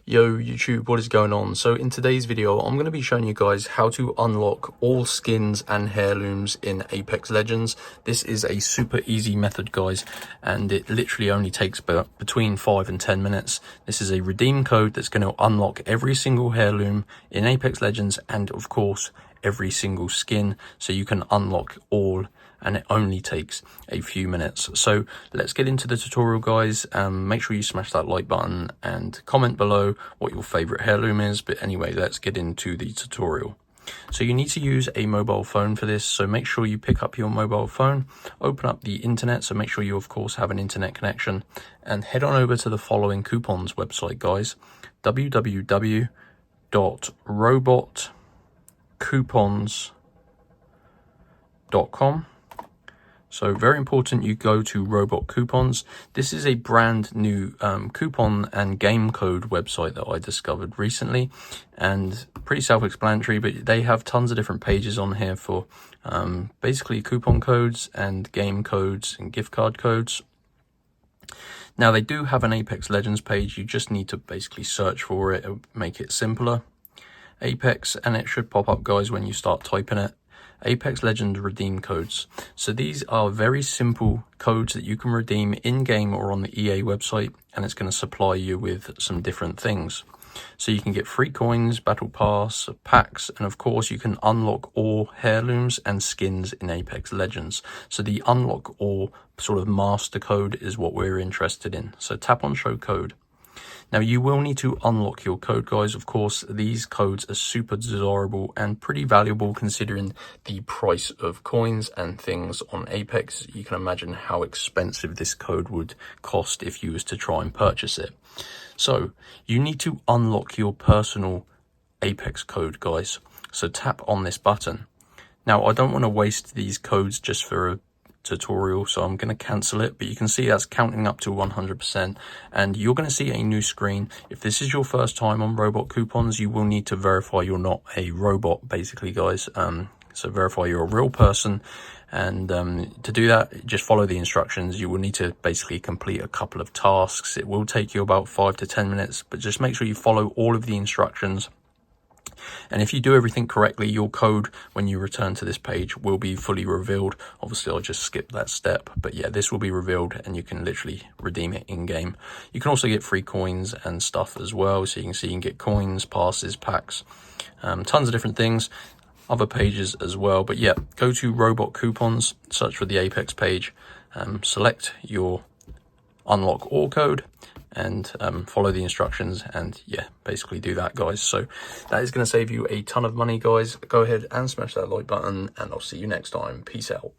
Yo YouTube, what is going on? So in today's video I'm going to be showing you guys how to unlock all skins and heirlooms in Apex Legends. This is a super easy method guys, and it literally only takes between 5 and 10 minutes. This is a redeem code that's going to unlock every single heirloom in Apex Legends and of course every single skin, so you can unlock all, and it only takes a few minutes. So let's get into the tutorial guys. Make sure you smash that like button and comment below what your favorite heirloom is. But anyway, let's get into the tutorial. So you need to use a mobile phone for this, so make sure you pick up your mobile phone, open up the internet, so make sure you of course have an internet connection, and head on over to the following coupons website guys: www.robotcoupons.com. So very important you go to Robot Coupons. This is a brand new coupon and game code website that I discovered recently, and pretty self-explanatory, but they have tons of different pages on here for basically coupon codes and game codes and gift card codes. Now they do have an Apex Legends page. You just need to basically search for it, make it simpler. Apex, and it should pop up guys when you start typing it. Apex Legends redeem codes. So these are very simple codes that you can redeem in-game or on the EA website, and it's going to supply you with some different things. So you can get free coins, battle pass, packs, and of course you can unlock all heirlooms and skins in Apex Legends. So the unlock all sort of master code is what we're interested in. So tap on show code. Now you will need to unlock your code guys. Of course these codes are super desirable and pretty valuable considering the price of coins and things on Apex. You can imagine how expensive this code would cost if you was to try and purchase it. So you need to unlock your personal Apex code guys. So tap on this button. Now I don't want to waste these codes just for a tutorial, so I'm going to cancel it, but you can see that's counting up to 100%, and you're going to see a new screen. If this is your first time on Robot Coupons, you will need to verify you're not a robot basically guys. So verify you're a real person, and to do that just follow the instructions. You will need to basically complete a couple of tasks. It will take you about 5 to 10 minutes, but just make sure you follow all of the instructions. And if you do everything correctly, your code when you return to this page will be fully revealed. Obviously I'll just skip that step, but yeah, this will be revealed and you can literally redeem it in game. You can also get free coins and stuff as well, so you can see you can get coins, passes, packs, tons of different things, other pages as well. But yeah, go to Robot Coupons, search for the Apex page, select your unlock all code, and follow the instructions, and yeah, basically do that guys. So that is going to save you a ton of money guys. Go ahead and smash that like button, and I'll see you next time. Peace out.